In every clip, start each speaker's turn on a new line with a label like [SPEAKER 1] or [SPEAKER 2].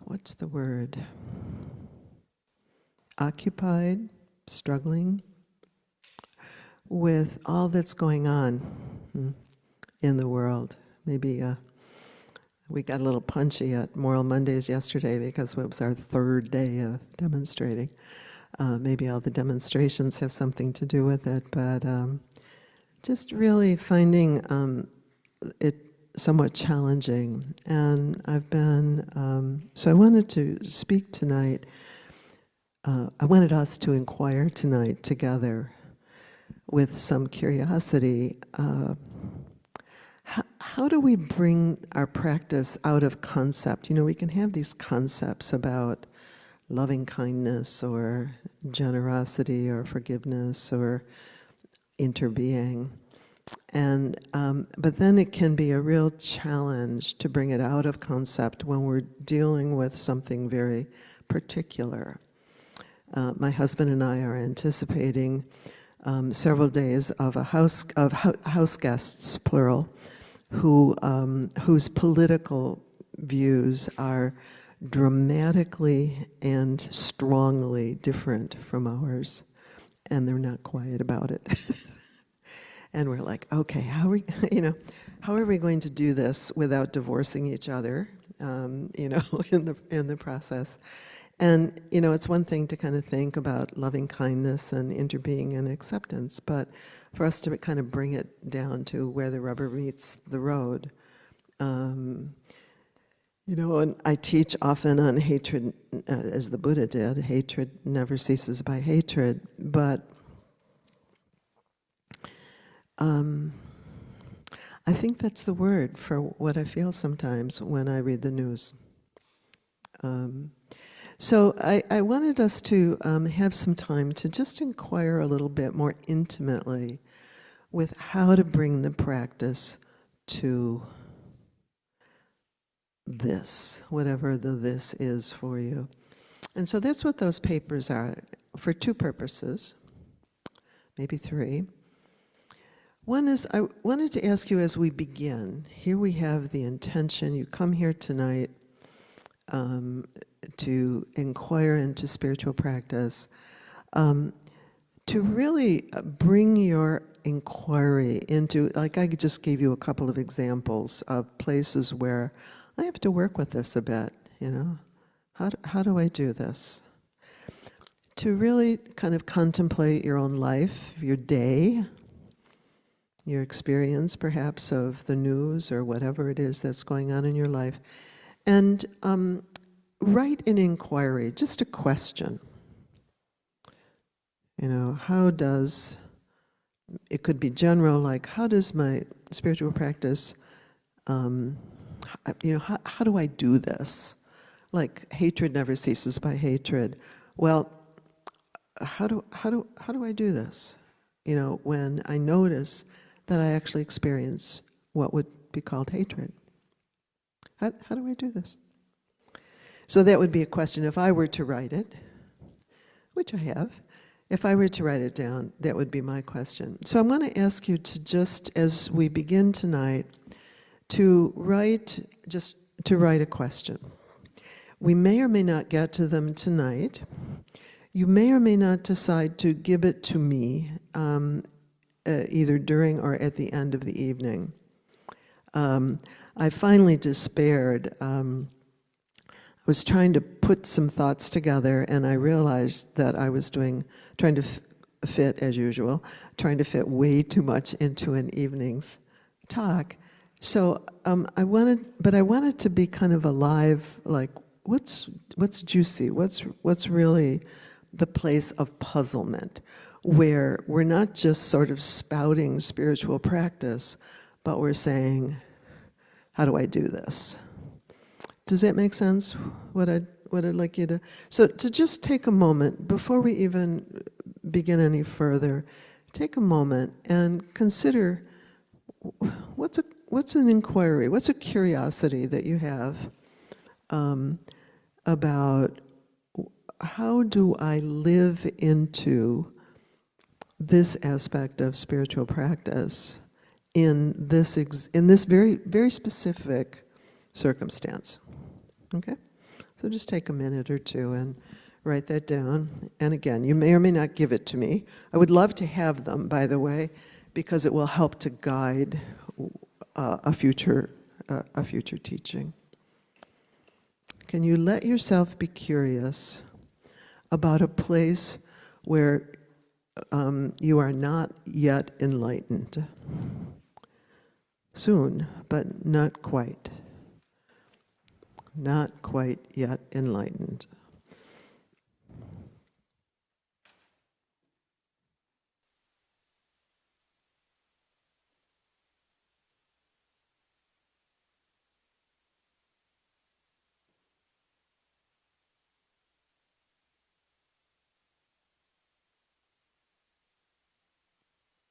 [SPEAKER 1] what's the word? Occupied, struggling with all that's going on in the world. Maybe we got a little punchy at Moral Mondays yesterday because it was our third day of demonstrating. Maybe all the demonstrations have something to do with it, but just really finding it somewhat challenging. And I've been, so I wanted to speak tonight. I wanted us to inquire tonight together with some curiosity. How do we bring our practice out of concept? You know, we can have these concepts about loving kindness or generosity or forgiveness or interbeing. And but then it can be a real challenge to bring it out of concept when we're dealing with something very particular. My husband and I are anticipating several days of house guests, plural, whose political views are dramatically and strongly different from ours, and they're not quiet about it. And we're like, okay, how are we going to do this without divorcing each other, in the process? And, it's one thing to kind of think about loving kindness and interbeing and acceptance, but for us to kind of bring it down to where the rubber meets the road. And I teach often on hatred, as the Buddha did. Hatred never ceases by hatred, but I think that's the word for what I feel sometimes when I read the news. So I wanted us to have some time to just inquire a little bit more intimately with how to bring the practice to this, whatever the this is for you. And so that's what those papers are, for two purposes, maybe three. One is, I wanted to ask you as we begin, here we have the intention, you come here tonight to inquire into spiritual practice, to really bring your inquiry into, like I just gave you a couple of examples of places where I have to work with this a bit, How do I do this? To really kind of contemplate your own life, your day, your experience perhaps of the news or whatever it is that's going on in your life, and write an inquiry, just a question. How does, it could be general, like how does my spiritual practice, how do I do this? Like hatred never ceases by hatred. Well, how do I do this? When I notice that I actually experience what would be called hatred. How do I do this? So that would be a question. If I were to write it, which I have, if I were to write it down, that would be my question. So I'm going to ask you to just, as we begin tonight, to write a question. We may or may not get to them tonight. You may or may not decide to give it to me, either during or at the end of the evening. I finally despaired. I was trying to put some thoughts together, and I realized that I was trying to fit, as usual, trying to fit way too much into an evening's talk. So I wanted to be kind of alive, like what's juicy, what's really the place of puzzlement, where we're not just sort of spouting spiritual practice, but we're saying, how do I do this? Does that make sense, what I'd like you to... So to just take a moment, before we even begin any further, take a moment and consider what's an inquiry, what's a curiosity that you have about how do I live into this aspect of spiritual practice in this very, very specific circumstance. Okay? So just take a minute or two and write that down. And again, you may or may not give it to me. I would love to have them, by the way, because it will help to guide a future teaching. Can you let yourself be curious about a place where you are not yet enlightened? Soon, but not quite. Not quite yet enlightened.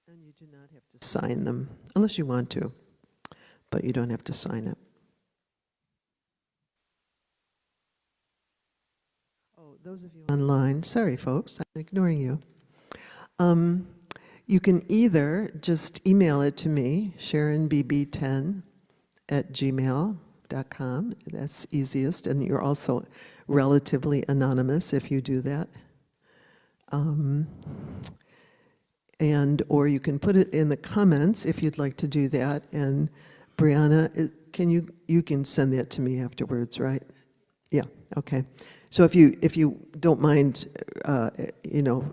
[SPEAKER 1] And you do not have to sign them, unless you want to, but you don't have to sign it. Oh, those of you online, sorry folks, I'm ignoring you. You can either just email it to me, sharonbb10@gmail.com. That's easiest, and you're also relatively anonymous if you do that. Or you can put it in the comments if you'd like to do that. And Brianna, you can send that to me afterwards, right? Yeah. Okay. So if you don't mind,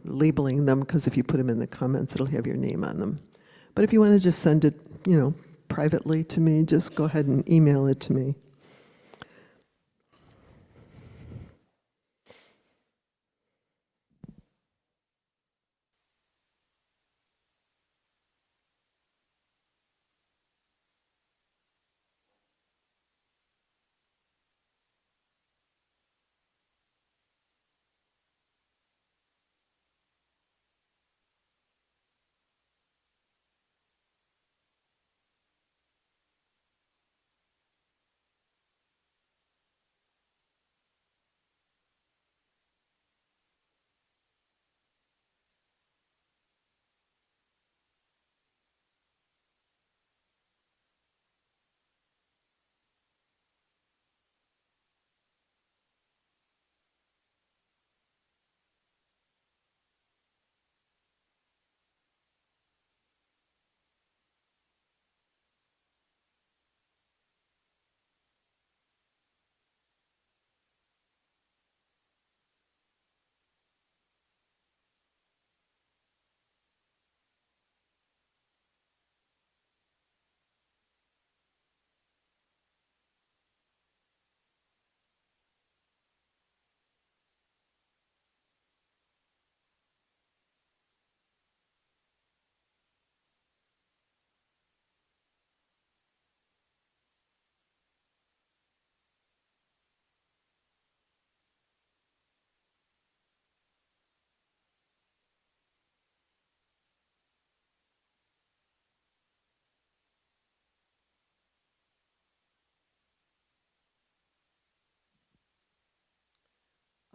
[SPEAKER 1] labeling them, because if you put them in the comments, it'll have your name on them. But if you want to just send it, privately to me, just go ahead and email it to me.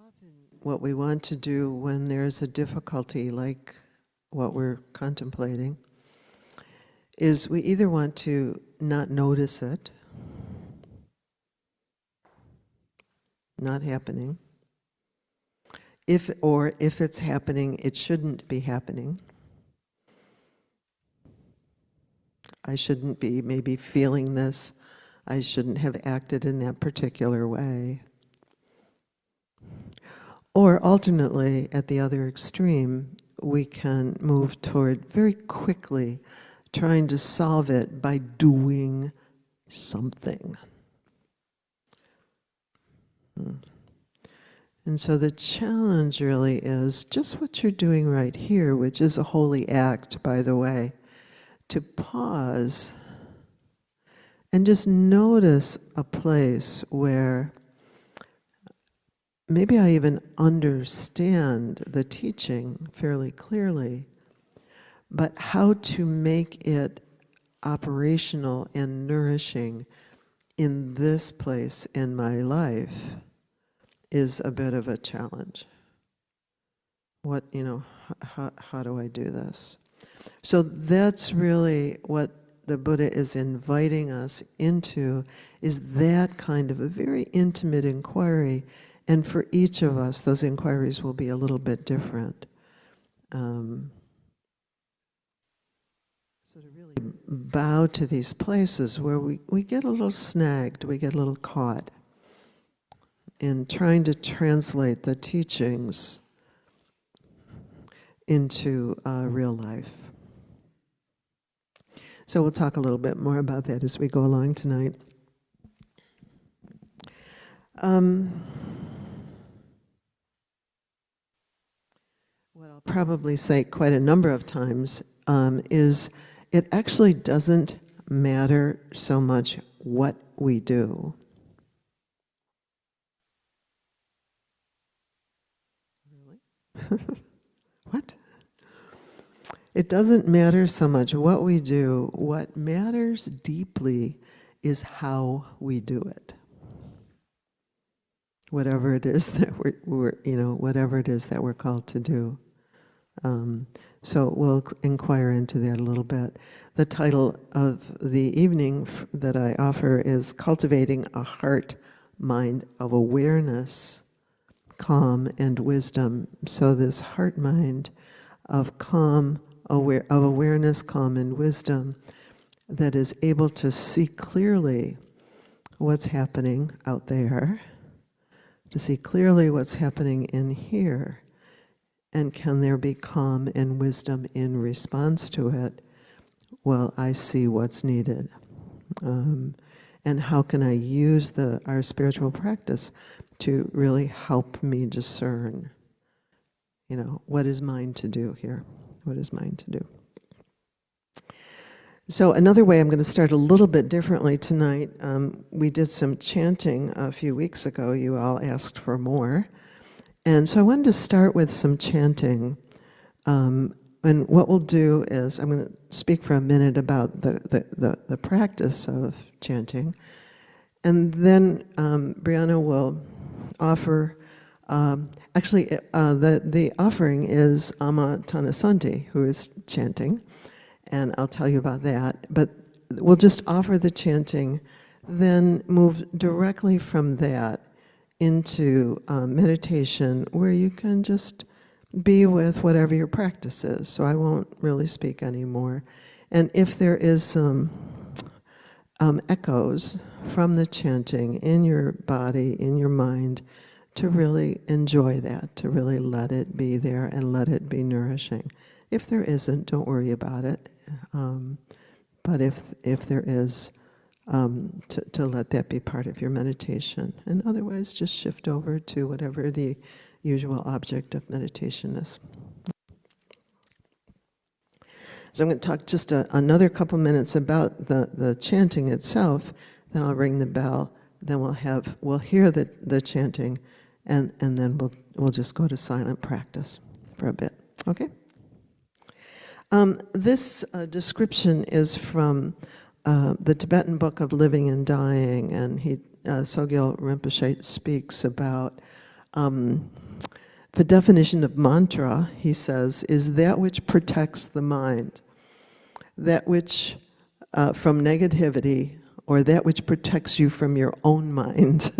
[SPEAKER 1] Often what we want to do when there's a difficulty like what we're contemplating is we either want to not notice it, not happening, or if it's happening, it shouldn't be happening. I shouldn't be maybe feeling this. I shouldn't have acted in that particular way. Or alternately, at the other extreme, we can move toward very quickly trying to solve it by doing something. And so the challenge really is just what you're doing right here, which is a holy act, by the way, to pause and just notice a place where maybe I even understand the teaching fairly clearly, but how to make it operational and nourishing in this place in my life is a bit of a challenge. What, how do I do this? So that's really what the Buddha is inviting us into is that kind of a very intimate inquiry. And for each of us, those inquiries will be a little bit different. So to really bow to these places where we get a little snagged, we get a little caught in trying to translate the teachings into real life. So we'll talk a little bit more about that as we go along tonight. What I'll probably say quite a number of times is it actually doesn't matter so much what we do. Really? What? It doesn't matter so much what we do. What matters deeply is how we do it. Whatever it is that whatever it is that we're called to do. So we'll inquire into that a little bit. The title of the evening that I offer is Cultivating a Heart Mind of Awareness, Calm, and Wisdom. So this heart mind of awareness, calm, and wisdom that is able to see clearly what's happening out there, to see clearly what's happening in here, and can there be calm and wisdom in response to it? Well, I see what's needed. And how can I use our spiritual practice to really help me discern, what is mine to do here? What is mine to do? So another way I'm going to start a little bit differently tonight. We did some chanting a few weeks ago. You all asked for more. And so I wanted to start with some chanting. And what we'll do is I'm going to speak for a minute about the practice of chanting. And then Brianna will offer, the offering is Amma Tanasanti, who is chanting. And I'll tell you about that. But we'll just offer the chanting, then move directly from that into meditation, where you can just be with whatever your practice is. So I won't really speak anymore. And if there is some echoes from the chanting in your body, in your mind, to really enjoy that, to really let it be there and let it be nourishing. If there isn't, don't worry about it. But if there is, to let that be part of your meditation. And otherwise, just shift over to whatever the usual object of meditation is. So I'm going to talk just another couple minutes about the chanting itself, then I'll ring the bell, then we'll hear the chanting, and then we'll just go to silent practice for a bit. Okay? This description is from the Tibetan Book of Living and Dying, and Sogyal Rinpoche speaks about the definition of mantra, he says, is that which protects the mind, that which from negativity, or that which protects you from your own mind.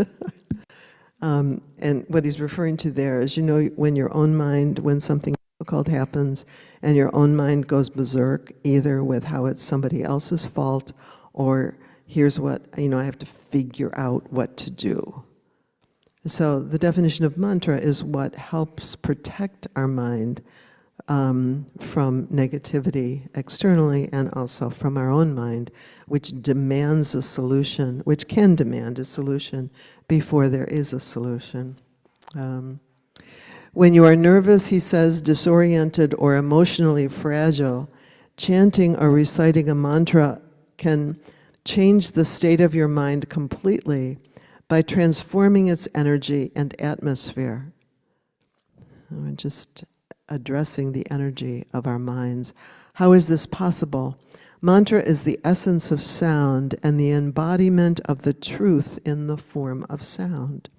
[SPEAKER 1] And what he's referring to there is, when something difficult happens and your own mind goes berserk, either with how it's somebody else's fault, or here's what, I have to figure out what to do. So the definition of mantra is what helps protect our mind from negativity externally, and also from our own mind, which demands a solution, which can demand a solution before there is a solution. When you are nervous, he says, disoriented or emotionally fragile, chanting or reciting a mantra can change the state of your mind completely by transforming its energy and atmosphere. We're just addressing the energy of our minds. How is this possible? Mantra is the essence of sound and the embodiment of the truth in the form of sound.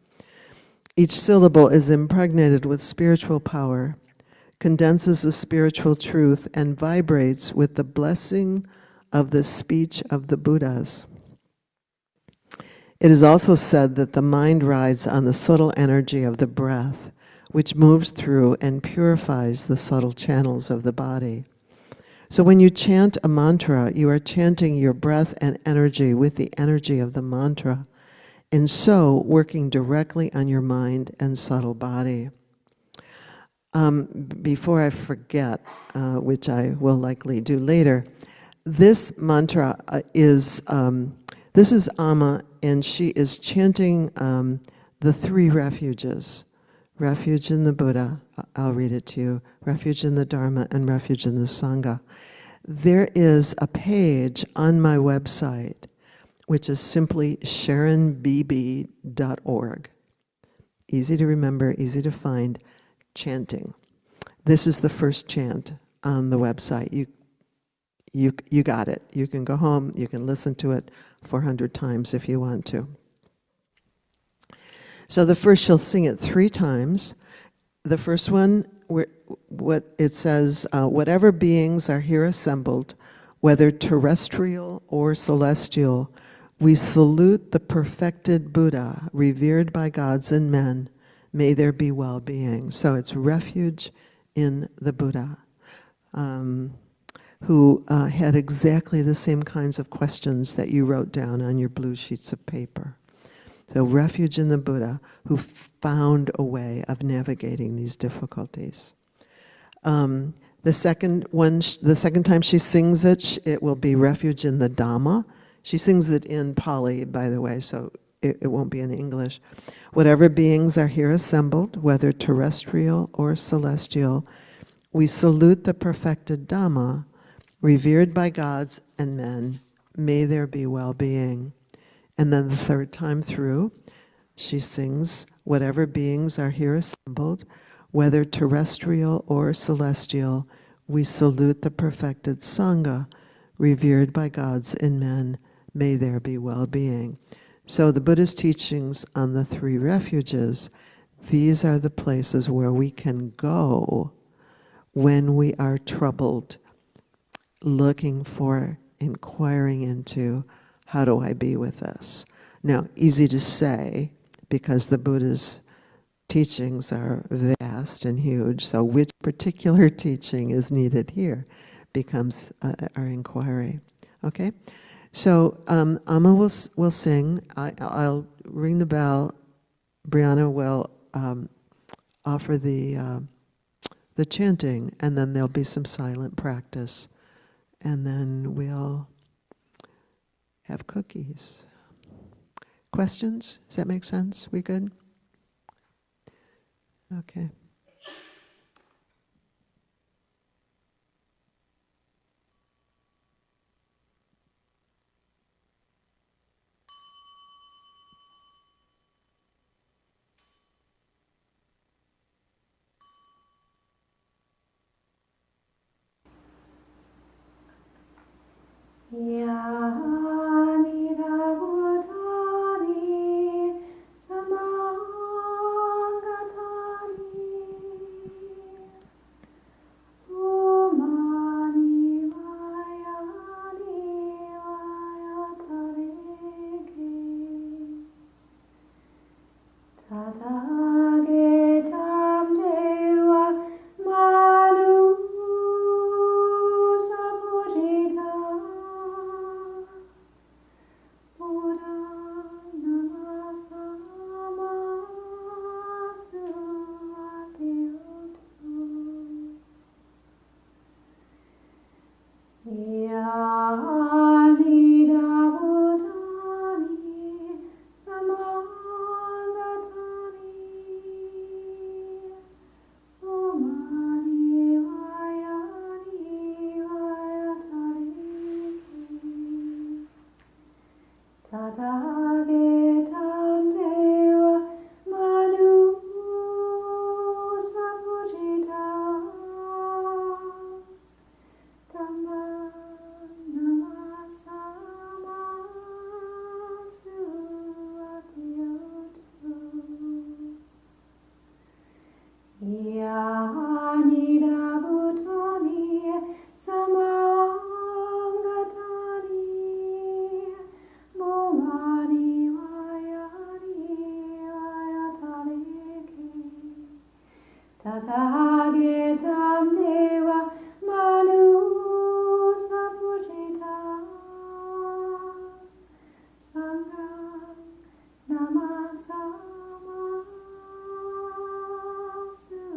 [SPEAKER 1] Each syllable is impregnated with spiritual power, condenses a spiritual truth, and vibrates with the blessing of the speech of the Buddhas. It is also said that the mind rides on the subtle energy of the breath, which moves through and purifies the subtle channels of the body. So when you chant a mantra, you are chanting your breath and energy with the energy of the mantra, and so working directly on your mind and subtle body. Before I forget, which I will likely do later, this mantra this is Amma, and she is chanting the three refuges. Refuge in the Buddha, I'll read it to you, refuge in the Dharma, and refuge in the Sangha. There is a page on my website, which is simply sharonbb.org. Easy to remember, easy to find, chanting. This is the first chant on the website. You got it. You can go home, you can listen to it 400 times if you want to. So the first, she'll sing it 3 times. The first one, what it says, whatever beings are here assembled, whether terrestrial or celestial, we salute the perfected Buddha, revered by gods and men. May there be well-being. So it's refuge in the Buddha, who had exactly the same kinds of questions that you wrote down on your blue sheets of paper. So refuge in the Buddha, who found a way of navigating these difficulties. The second time she sings it, it will be refuge in the Dhamma. She sings it in Pali, by the way, so it won't be in English. Whatever beings are here assembled, whether terrestrial or celestial, we salute the perfected Dhamma, revered by gods and men. May there be well-being. And then the third time through, she sings, whatever beings are here assembled, whether terrestrial or celestial, we salute the perfected Sangha, revered by gods and men. May there be well-being. So the Buddha's teachings on the 3 refuges, these are the places where we can go when we are troubled, looking for, inquiring into, how do I be with this? Now, easy to say, because the Buddha's teachings are vast and huge, so which particular teaching is needed here becomes our inquiry. Okay? So Amma will sing. I'll ring the bell. Brianna will offer the chanting, and then there'll be some silent practice. And then we'll have cookies. Questions? Does that make sense? We good? Okay.
[SPEAKER 2] Yani Rabutani Samangatani Umani Vayani Vayatareke Tatagetam Deva Manu Sapujita Buddha Namasamasu Atiyotu Yani Dabutani Samangatani Umani Vayani Vayatariki Tatagetam Deva Manu Sapujita Dhamma Namasamasu Atiyotu Yani Dabutani Samangatani Sangham Namasama Satiyotu.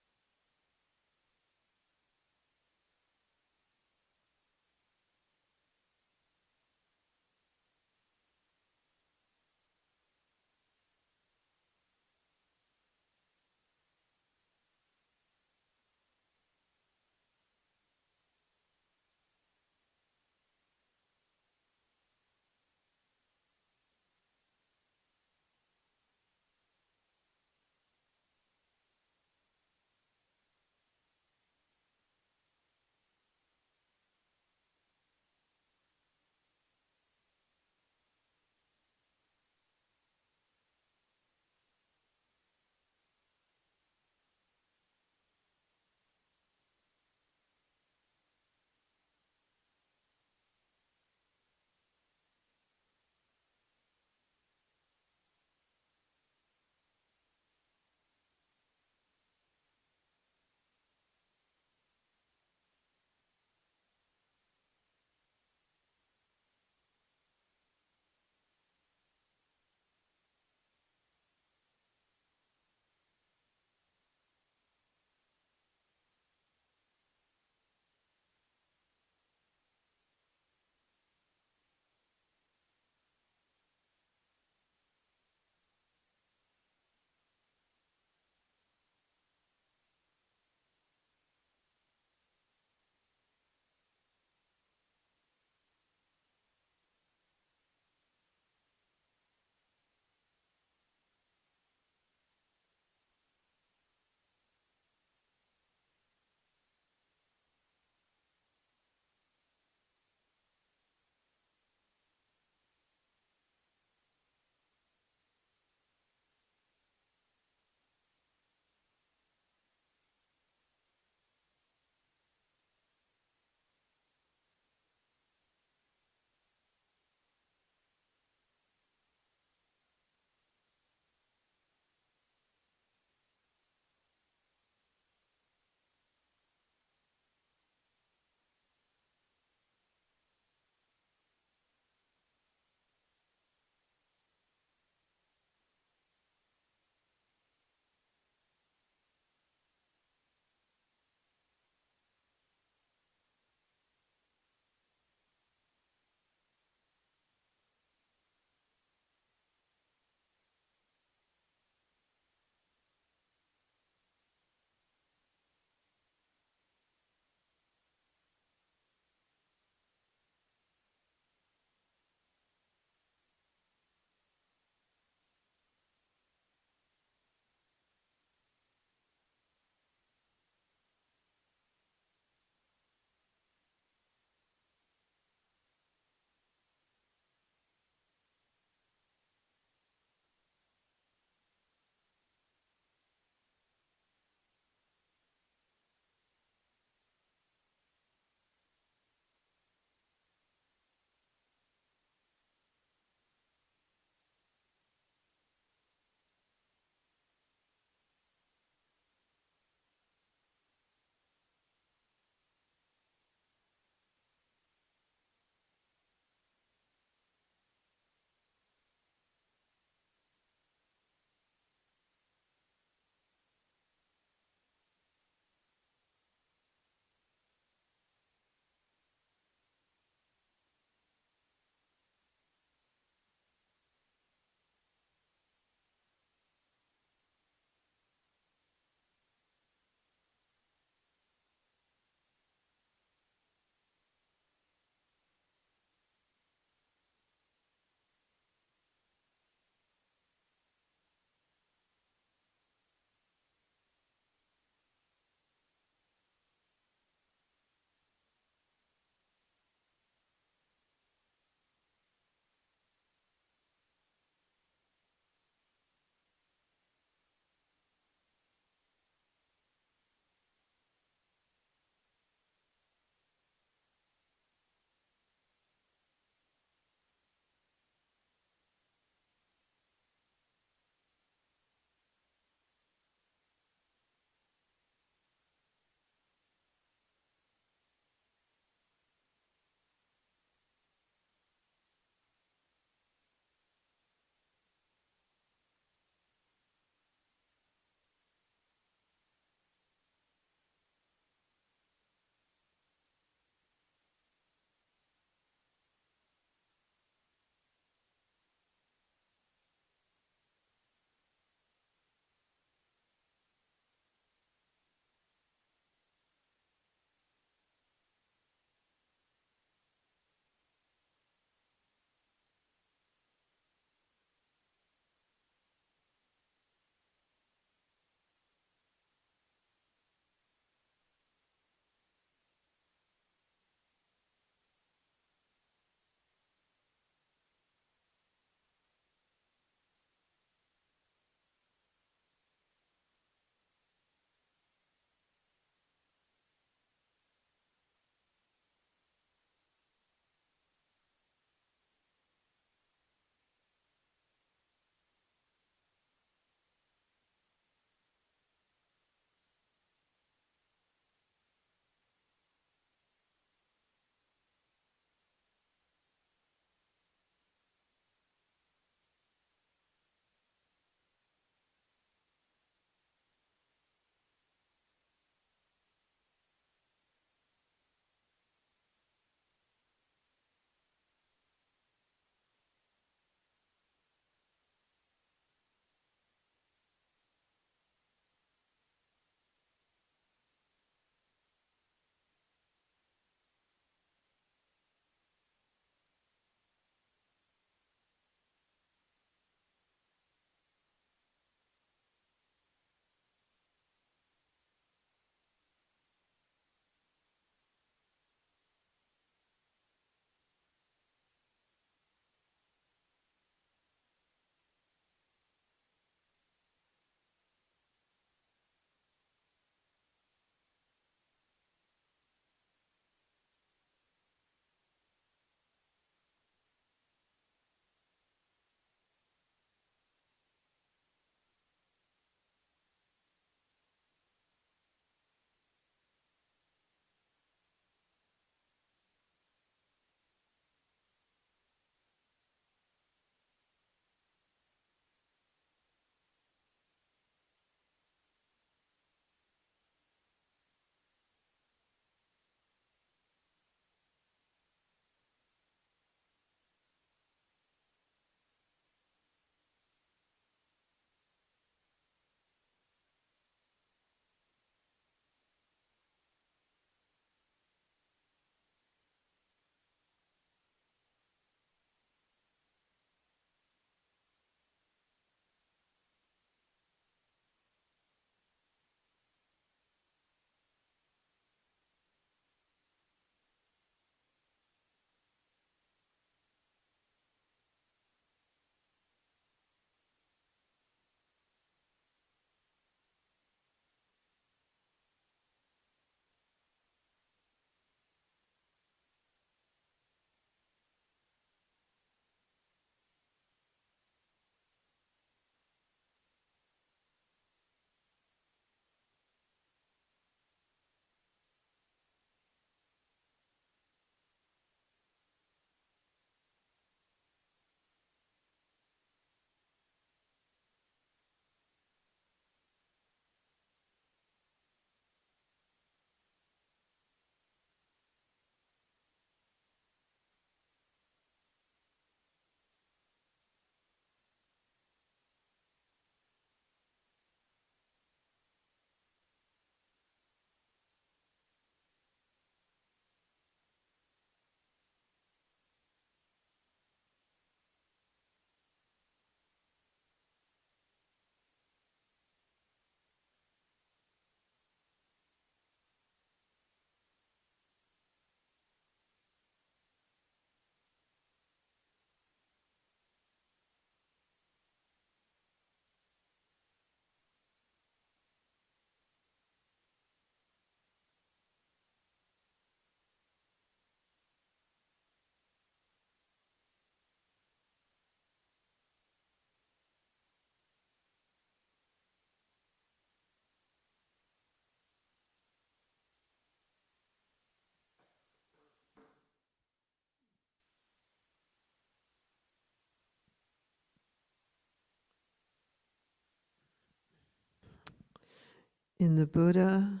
[SPEAKER 1] In the Buddha,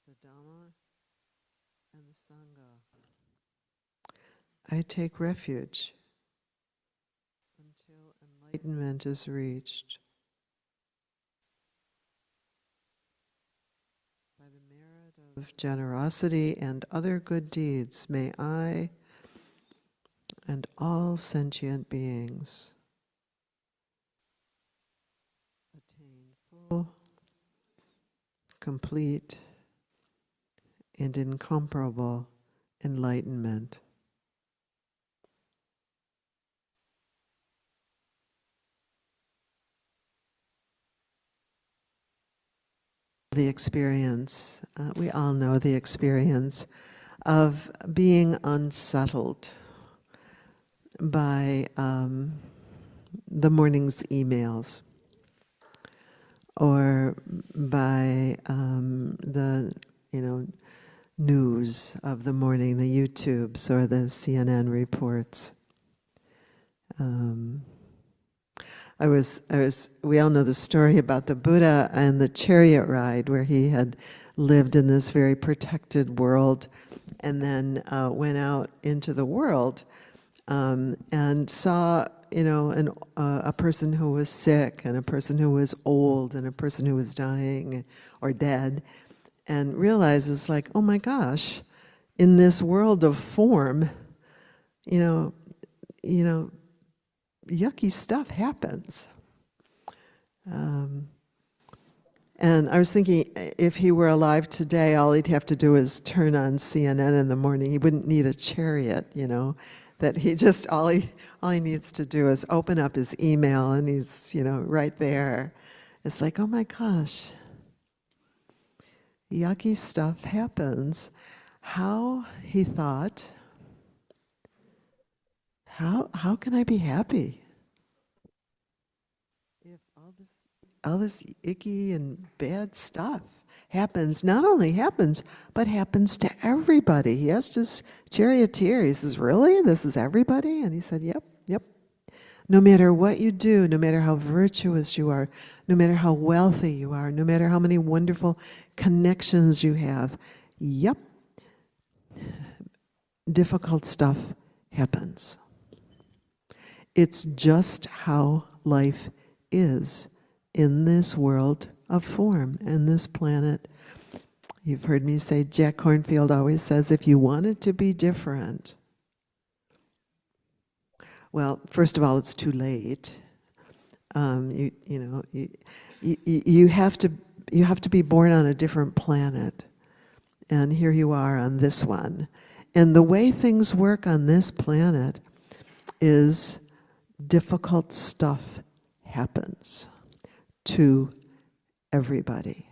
[SPEAKER 1] the Dhamma, and the Sangha, I take refuge until enlightenment is reached. By the merit of generosity and other good deeds, may I and all sentient beings attain full, complete, and incomparable enlightenment. The experience, we all know the experience of being unsettled by the morning's emails or by the news of the morning, the YouTubes or the CNN reports. We all know the story about the Buddha and the chariot ride, where he had lived in this very protected world and then went out into the world and saw, a person who was sick and a person who was old and a person who was dying or dead, and realizes, like, oh my gosh, in this world of form, yucky stuff happens. And I was thinking, if he were alive today, all he'd have to do is turn on CNN in the morning. He wouldn't need a chariot, that he just, all he needs to do is open up his email and he's, right there. It's like, oh my gosh, yucky stuff happens. How, he thought, how can I be happy if all this icky and bad stuff happens? Not only happens, but happens to everybody. He asked his charioteer, he says, really? This is everybody? And he said, yep. No matter what you do, no matter how virtuous you are, no matter how wealthy you are, no matter how many wonderful connections you have, yep, difficult stuff happens. It's just how life is in this world of form, and this planet. You've heard me say, Jack Kornfield always says, if you want it to be different, well, first of all, it's too late. You have to be born on a different planet, and here you are on this one. And the way things work on this planet is difficult stuff happens to everybody.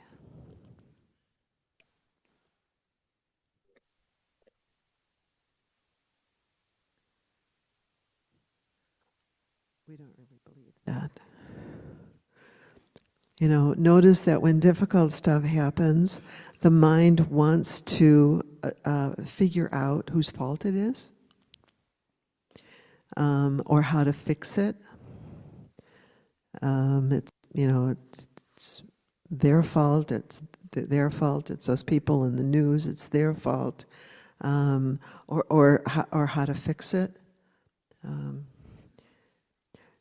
[SPEAKER 1] We don't really believe that. Notice that when difficult stuff happens, the mind wants to figure out whose fault it is, or how to fix it. It's their fault. It's their fault. It's those people in the news. It's their fault, or how to fix it.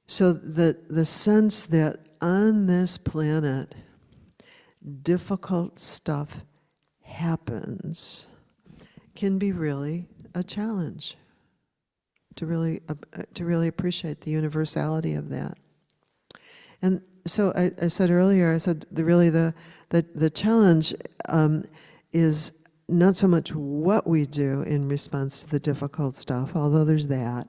[SPEAKER 1] So the sense that on this planet, difficult stuff happens can be really a challenge to really appreciate the universality of that. And so I said earlier, the challenge is not so much what we do in response to the difficult stuff, although there's that,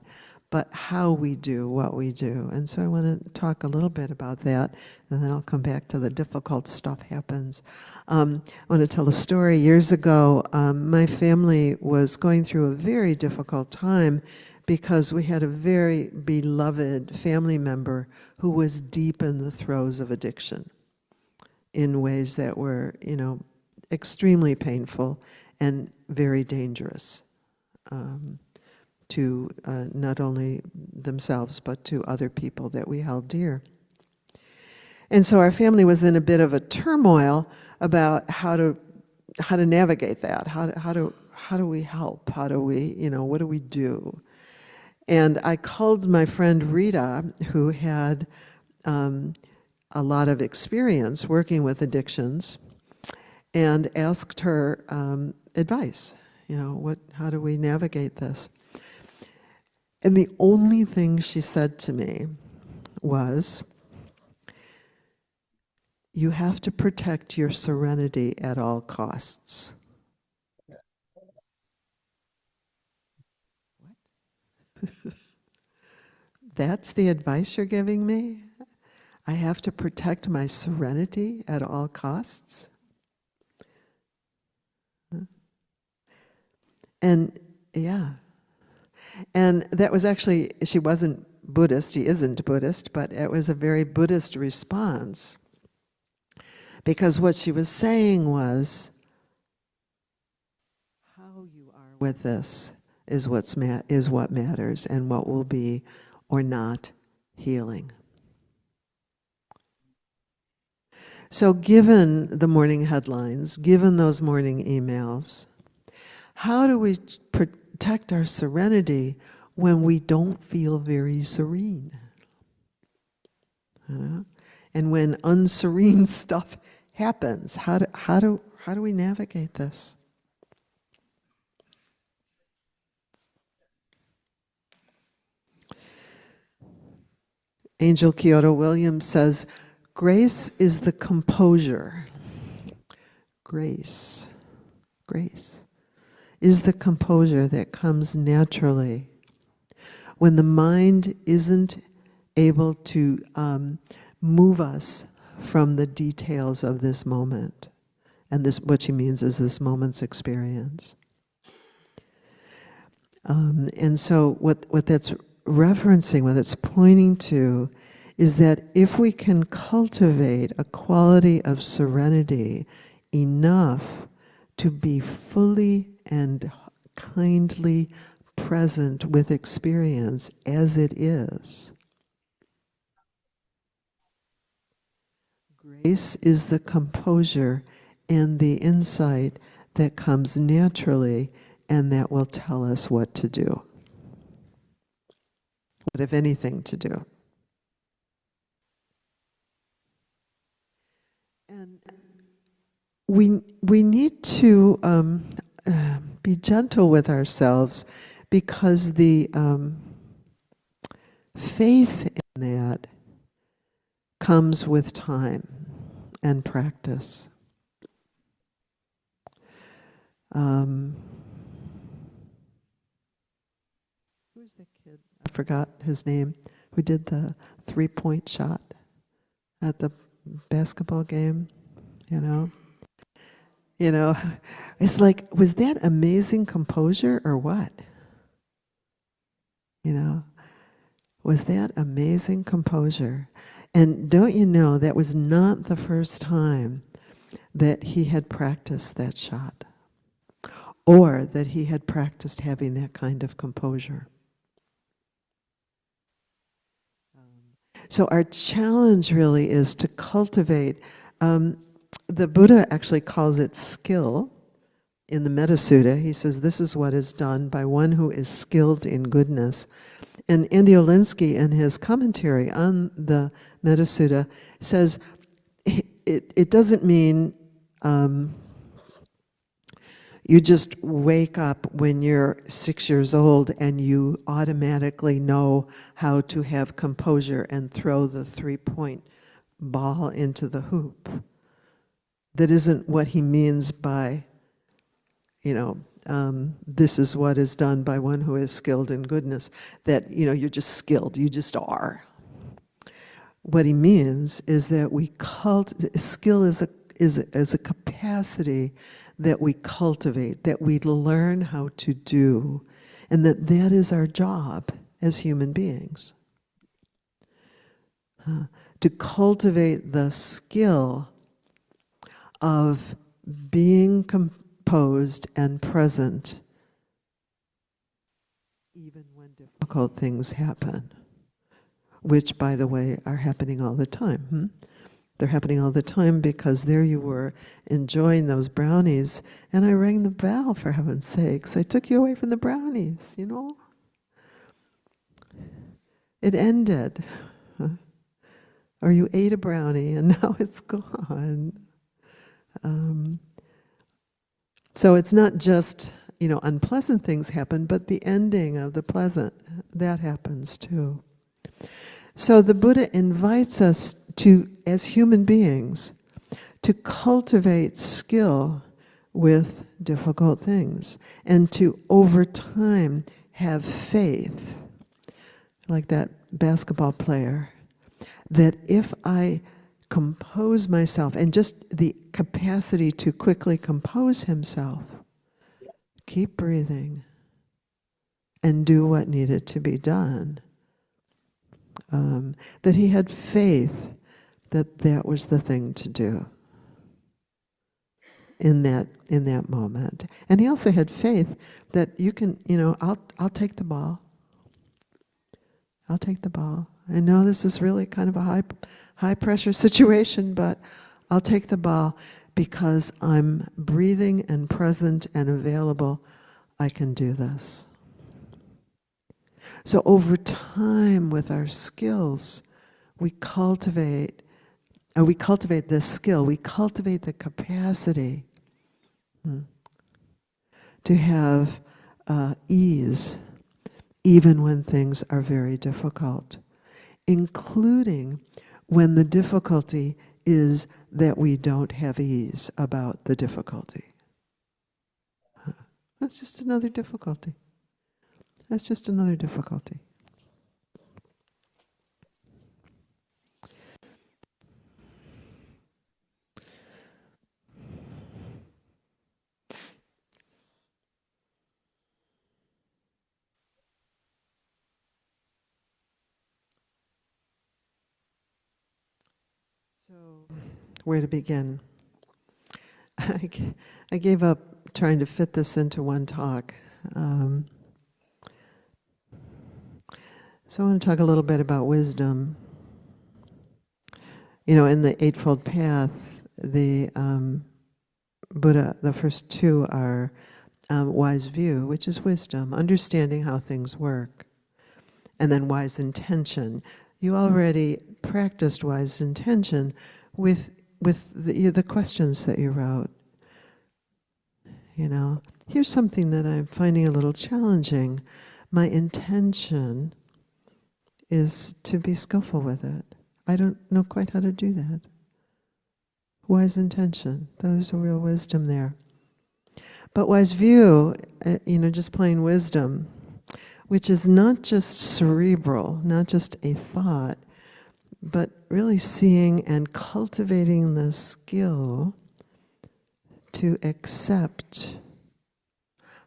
[SPEAKER 1] but how we do what we do. And so I want to talk a little bit about that, and then I'll come back to the difficult stuff happens. I want to tell a story. Years ago, my family was going through a very difficult time because we had a very beloved family member who was deep in the throes of addiction in ways that were, extremely painful and very dangerous. To not only themselves, but to other people that we held dear. And so our family was in a bit of a turmoil about how to navigate that. How do we help? How do we, what do we do? And I called my friend Rita, who had a lot of experience working with addictions, and asked her advice. How do we navigate this? And the only thing she said to me was, you have to protect your serenity at all costs. What? That's the advice you're giving me? I have to protect my serenity at all costs? And yeah. And that was actually, she wasn't Buddhist, she isn't Buddhist, but it was a very Buddhist response. Because what she was saying was, how you are with this is what matters, and what will be or not healing. So given the morning headlines, given those morning emails, how do we protect our serenity when we don't feel very serene? And when unserene stuff happens, how do we navigate this? Angel Kyoto Williams says, grace is the composure. Grace is the composure that comes naturally when the mind isn't able to move us from the details of this moment. And this, what she means is this moment's experience. And so what that's referencing, what it's pointing to, is that if we can cultivate a quality of serenity enough to be fully and kindly present with experience as it is, grace is the composure and the insight that comes naturally and that will tell us what to do. What, if anything, to do. And we need to be gentle with ourselves, because the faith in that comes with time and practice. Who's the kid? I forgot his name. Who did the 3-point shot at the basketball game? It's like, was that amazing composure or what? Was that amazing composure? And don't you know, that was not the first time that he had practiced that shot, or that he had practiced having that kind of composure. So our challenge really is to cultivate, the Buddha actually calls it skill in the Metta-sutta. He says this is what is done by one who is skilled in goodness. And Andy Olendzki, in his commentary on the Metta-sutta, says it doesn't mean you just wake up when you're 6 years old and you automatically know how to have composure and throw the 3-point ball into the hoop. That isn't what he means by, this is what is done by one who is skilled in goodness. That, you're just skilled, you just are. What he means is that skill is a capacity that we cultivate, that we learn how to do, and that is our job as human beings. To cultivate the skill of being composed and present even when difficult things happen, which, by the way, are happening all the time. they're happening all the time, because there you were enjoying those brownies, and I rang the bell, for heaven's sakes. I took you away from the brownies, you know? It ended. Or you ate a brownie and now it's gone. So it's not just, unpleasant things happen, but the ending of the pleasant, that happens too. So the Buddha invites us to, as human beings, to cultivate skill with difficult things, and to, over time, have faith, like that basketball player, that if I compose myself, and just the capacity to quickly compose himself, keep breathing, and do what needed to be done, that he had faith that that was the thing to do in that moment. And he also had faith that you can, I'll take the ball. I'll take the ball. I know this is really kind of a high pressure situation, but I'll take the ball because I'm breathing and present and available. I can do this. So over time, with our skills, we cultivate this skill, we cultivate the capacity to have ease, even when things are very difficult, including when the difficulty is that we don't have ease about the difficulty. That's just another difficulty. That's just another difficulty. So, where to begin? I gave up trying to fit this into one talk. So I want to talk a little bit about wisdom. In the Eightfold Path, the Buddha, the first two are wise view, which is wisdom, understanding how things work, and then wise intention. You already practiced wise intention with the questions that you wrote. Here's something that I'm finding a little challenging. My intention is to be skillful with it. I don't know quite how to do that. Wise intention, there's a real wisdom there. But wise view, just plain wisdom, which is not just cerebral, not just a thought, but really seeing and cultivating the skill to accept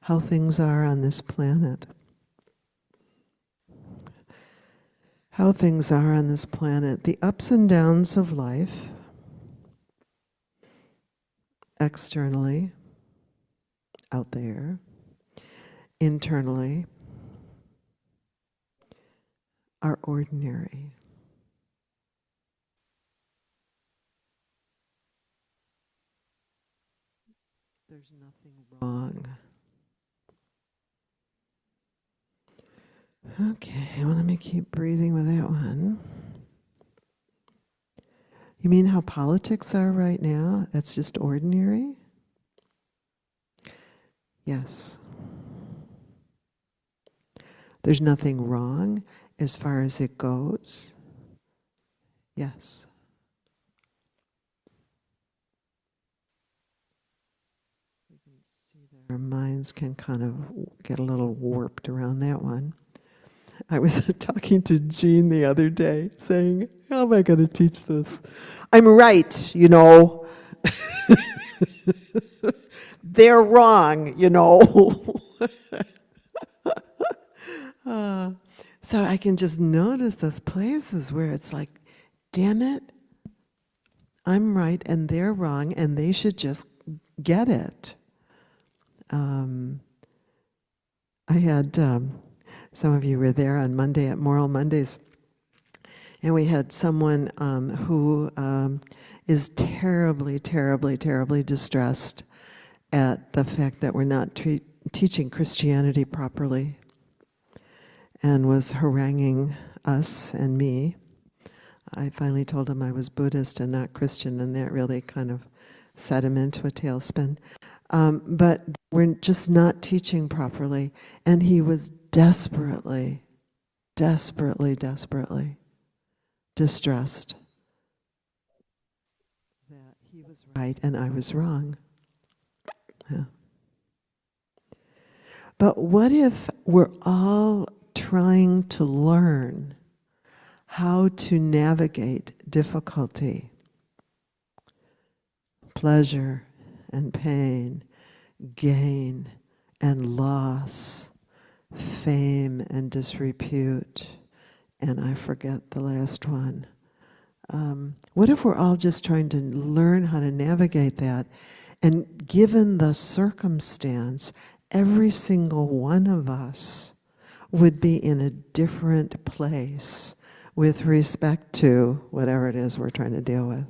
[SPEAKER 1] how things are on this planet. How things are on this planet, the ups and downs of life, externally, out there, internally, are ordinary. There's nothing wrong. Okay, well, let me keep breathing with that one. You mean how politics are right now? That's just ordinary? Yes. There's nothing wrong as far as it goes? Yes. You can see that our minds can kind of get a little warped around that one. I was talking to Jean the other day, saying, how am I going to teach this? I'm right, They're wrong, So I can just notice those places where it's like, damn it, I'm right and they're wrong and they should just get it. I had, some of you were there on Monday at Moral Mondays, And we had someone who is terribly, terribly, terribly distressed at the fact that we're not teaching Christianity properly, and was haranguing us and me. I finally told him I was Buddhist and not Christian, and that really kind of set him into a tailspin. But we're just not teaching properly, and he was desperately, desperately, desperately distressed that he was right and I was wrong. Yeah. But what if we're all trying to learn how to navigate difficulty, pleasure and pain, gain and loss, fame and disrepute, and I forget the last one. What if we're all just trying to learn how to navigate that, and given the circumstance, every single one of us would be in a different place with respect to whatever it is we're trying to deal with.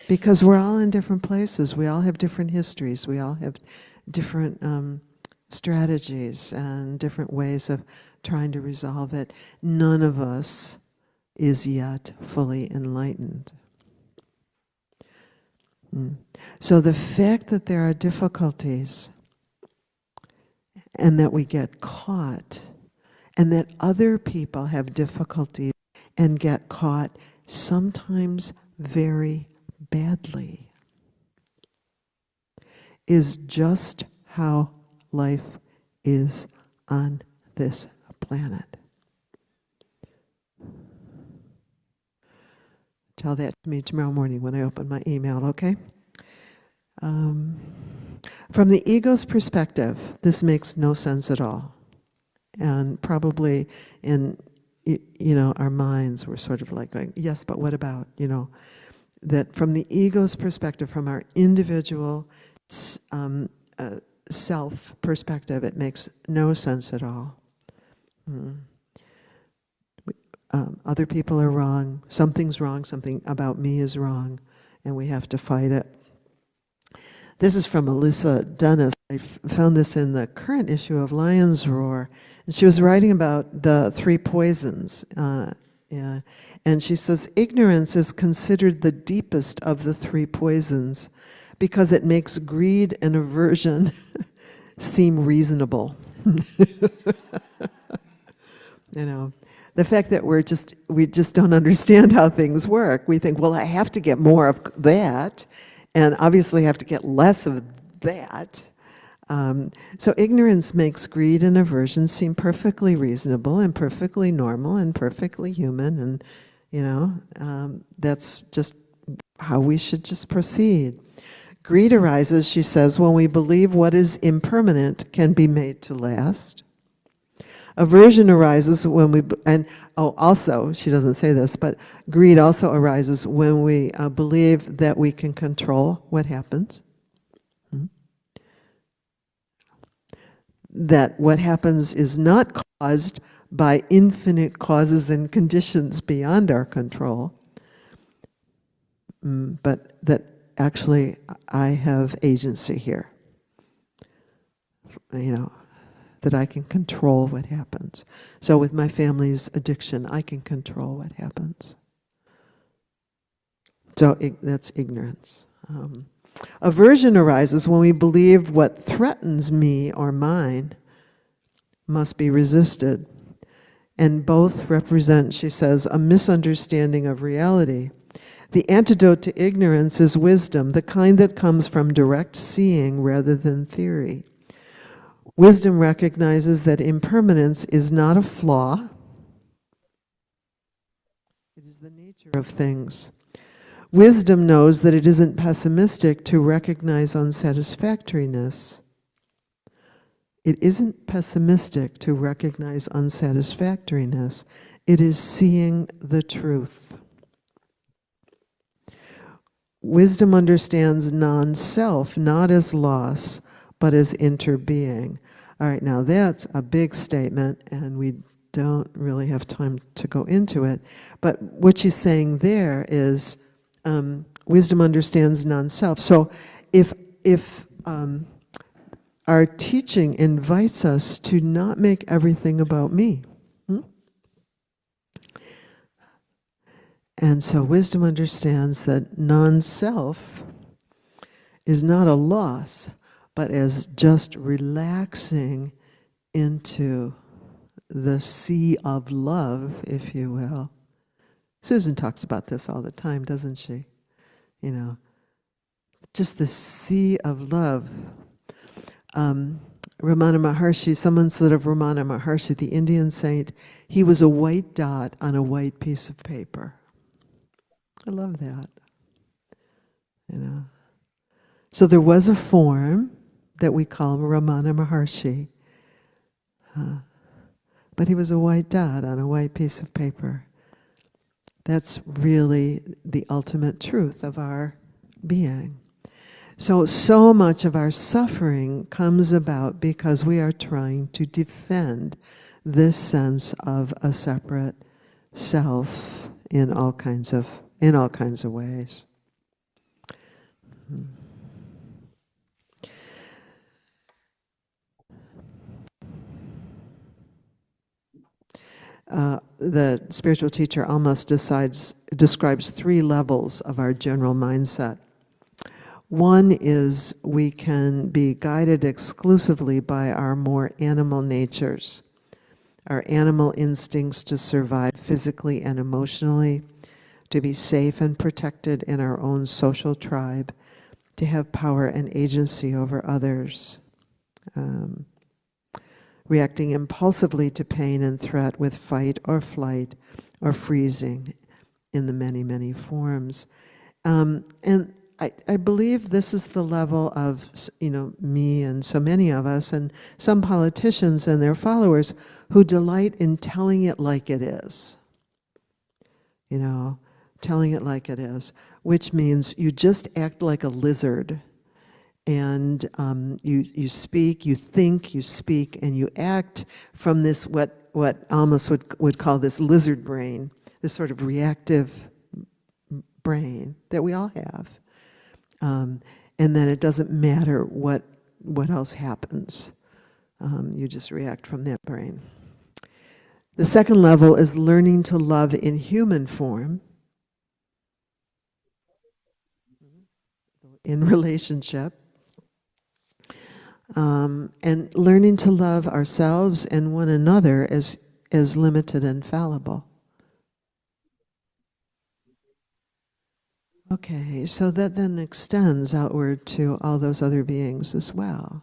[SPEAKER 1] Because we're all in different places, we all have different histories, we all have different strategies and different ways of trying to resolve it. None of us is yet fully enlightened. So the fact that there are difficulties and that we get caught, and that other people have difficulties and get caught sometimes very badly, is just how life is on this planet. Tell that to me tomorrow morning when I open my email, okay? From the ego's perspective, this makes no sense at all. And probably in, our minds, we're sort of like going, yes, but what about, that from the ego's perspective, from our individual self perspective, it makes no sense at all. Other people are wrong, something's wrong, something about me is wrong, and we have to fight it. This is from Alyssa Dennis. I found this in the current issue of Lion's Roar. And she was writing about the 3 poisons. And she says, ignorance is considered the deepest of the 3 poisons because it makes greed and aversion seem reasonable. The fact that we just don't understand how things work. We think, well, I have to get more of that, and obviously have to get less of that. So ignorance makes greed and aversion seem perfectly reasonable and perfectly normal and perfectly human, and that's just how we should just proceed. Greed arises, she says, when we believe what is impermanent can be made to last. Aversion arises when we, also, she doesn't say this, but greed also arises when we believe that we can control what happens. That what happens is not caused by infinite causes and conditions beyond our control, but that actually I have agency here. That I can control what happens. So with my family's addiction, I can control what happens. So that's ignorance. Aversion arises when we believe what threatens me or mine must be resisted. And both represent, she says, a misunderstanding of reality. The antidote to ignorance is wisdom, the kind that comes from direct seeing rather than theory. Wisdom recognizes that impermanence is not a flaw. It is the nature of things. Wisdom knows that it isn't pessimistic to recognize unsatisfactoriness. It isn't pessimistic to recognize unsatisfactoriness. It is seeing the truth. Wisdom understands non-self, not as loss, but as interbeing. All right, now that's a big statement, and we don't really have time to go into it. But what she's saying there is wisdom understands non-self. So if our teaching invites us to not make everything about me. And so wisdom understands that non-self is not a loss, but as just relaxing into the sea of love, if you will. Susan talks about this all the time, doesn't she? You know, just the sea of love. Ramana Maharshi, someone said of Ramana Maharshi, the Indian saint, he was a white dot on a white piece of paper. I love that. You know. So there was a form that we call Ramana Maharshi, but he was a white dot on a white piece of paper. That's really the ultimate truth of our being. So much of our suffering comes about because we are trying to defend this sense of a separate self in all kinds of ways. The spiritual teacher almost describes 3 levels of our general mindset. One is we can be guided exclusively by our more animal natures, our animal instincts to survive physically and emotionally, to be safe and protected in our own social tribe, to have power and agency over others, reacting impulsively to pain and threat with fight or flight or freezing in the many, many forms. And I believe this is the level of, me and so many of us and some politicians and their followers who delight in telling it like it is. Telling it like it is, which means you just act like a lizard, and you speak, you think, you speak, and you act from this what Almas would call this lizard brain, this sort of reactive brain that we all have. And then it doesn't matter what else happens. You just react from that brain. The second level is learning to love in human form, in relationship, and learning to love ourselves and one another as limited and fallible. Okay, so that then extends outward to all those other beings as well,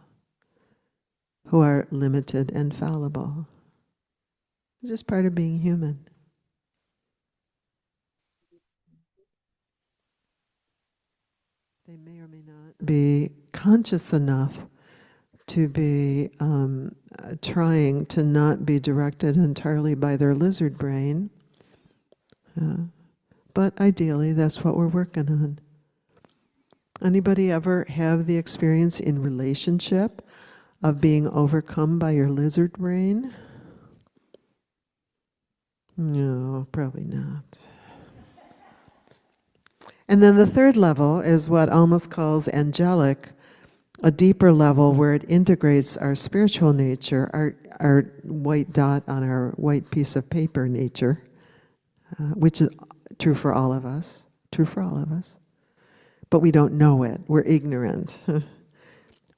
[SPEAKER 1] who are limited and fallible. It's just part of being human. They may or may not be conscious enough to be trying to not be directed entirely by their lizard brain. But ideally, that's what we're working on. Anybody ever have the experience in relationship of being overcome by your lizard brain? No, probably not. And then the third level is what Almas calls angelic, a deeper level where it integrates our spiritual nature, our white dot on our white piece of paper nature, which is true for all of us, But we don't know it. We're ignorant.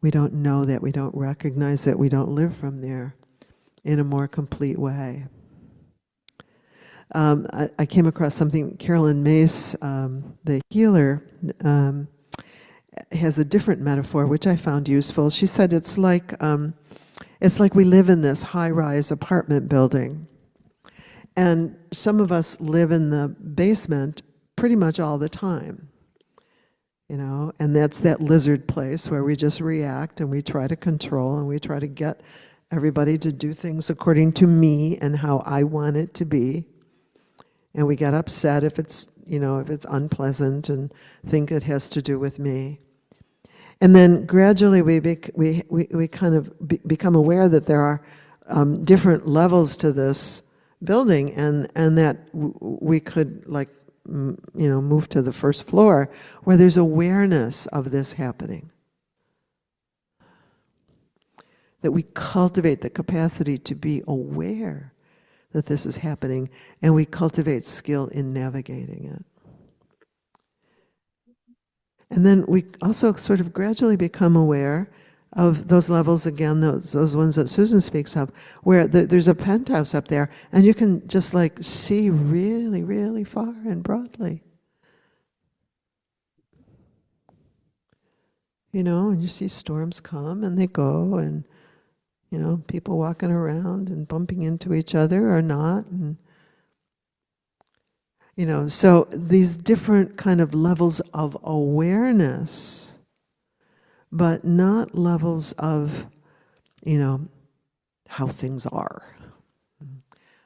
[SPEAKER 1] We don't know that. We don't recognize that. We don't live from there in a more complete way. I came across something, Carolyn Mace, the healer, has a different metaphor, which I found useful. She said it's like we live in this high-rise apartment building. And some of us live in the basement pretty much all the time, and that's that lizard place where we just react and we try to control and we try to get everybody to do things according to me and how I want it to be. And we get upset if it's unpleasant and think it has to do with me. And then gradually we kind of become aware that there are different levels to this building, and that we could move to the first floor where there's awareness of this happening. That we cultivate the capacity to be aware that this is happening, and we cultivate skill in navigating it. And then we also sort of gradually become aware of those levels again, those ones that Susan speaks of, where there's a penthouse up there, and you can just see really, really far and broadly. And you see storms come and they go, and people walking around and bumping into each other or not, and so these different kind of levels of awareness, but not levels of how things are.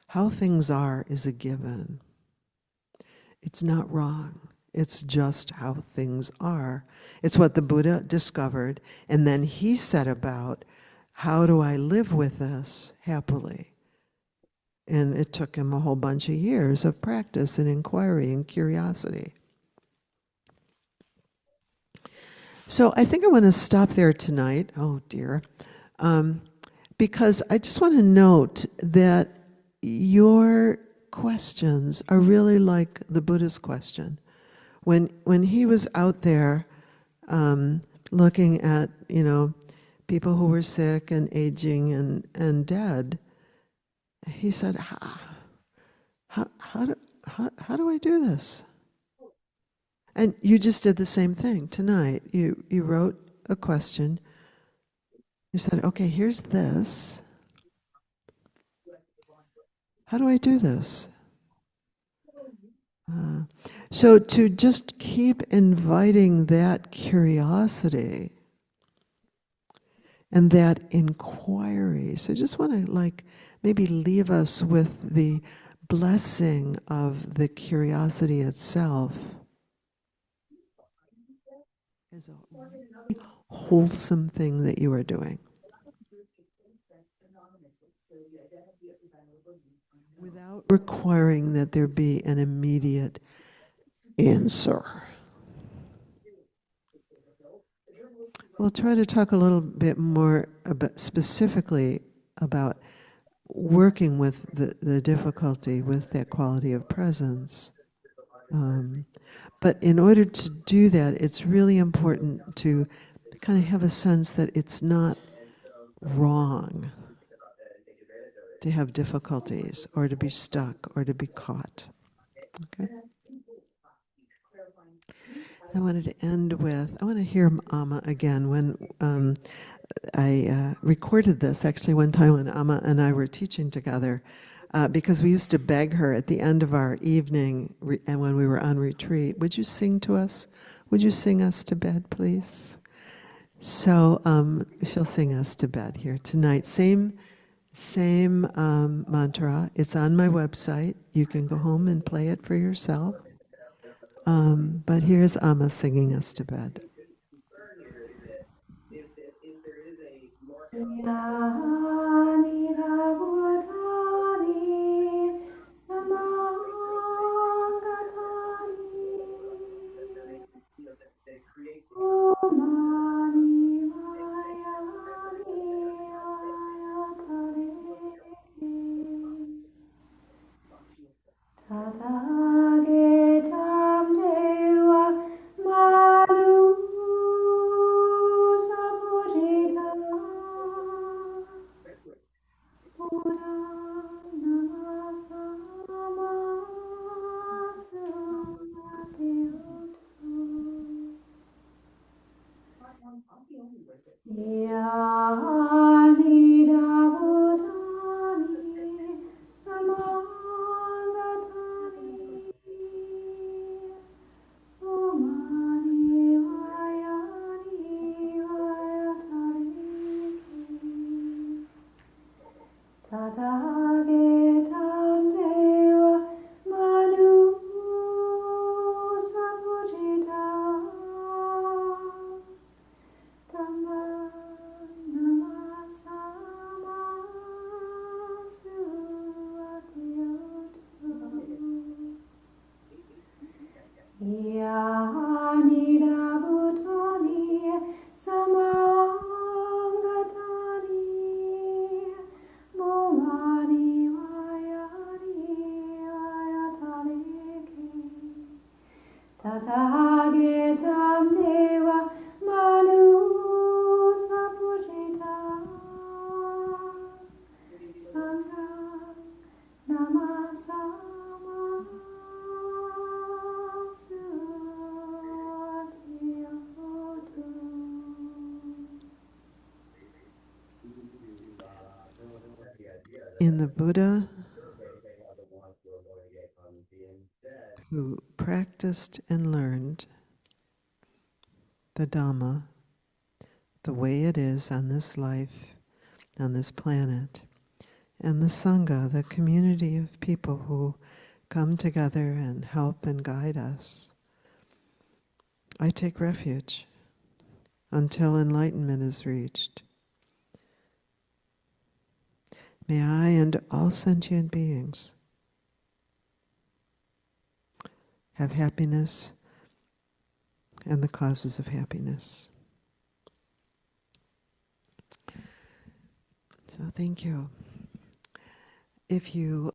[SPEAKER 1] How things are is a given. It's not wrong. It's just how things are. It's what the Buddha discovered, and then he set about, how do I live with this happily? And it took him a whole bunch of years of practice and inquiry and curiosity. So I think I want to stop there tonight. Oh dear. Because I just want to note that your questions are really like the Buddha's question. When he was out there looking at people who were sick and aging and dead, he said, how do I do this? And you just did the same thing tonight. You wrote a question. You said, okay, here's this. How do I do this? So to just keep inviting that curiosity and that inquiry. So I just want to maybe leave us with the blessing of the curiosity itself as a really wholesome thing that you are doing, without requiring that there be an immediate answer. We'll try to talk a little bit more specifically about working with the difficulty with that quality of presence. But in order to do that, it's really important to kind of have a sense that it's not wrong to have difficulties or to be stuck or to be caught. Okay? I wanted to end with, I want to hear Amma again. When I recorded this actually one time when Amma and I were teaching together, because we used to beg her at the end of our evening and when we were on retreat, would you sing to us? Would you sing us to bed, please? So she'll sing us to bed here tonight. Same mantra. It's on my website. You can go home and play it for yourself. But here's Amma singing us to bed. in the Buddha who practiced and learned the Dhamma the way it is on this life, on this planet, and the Sangha, the community of people who come together and help and guide us. I take refuge until enlightenment is reached. May I and all sentient beings have happiness and the causes of happiness. So thank you. If you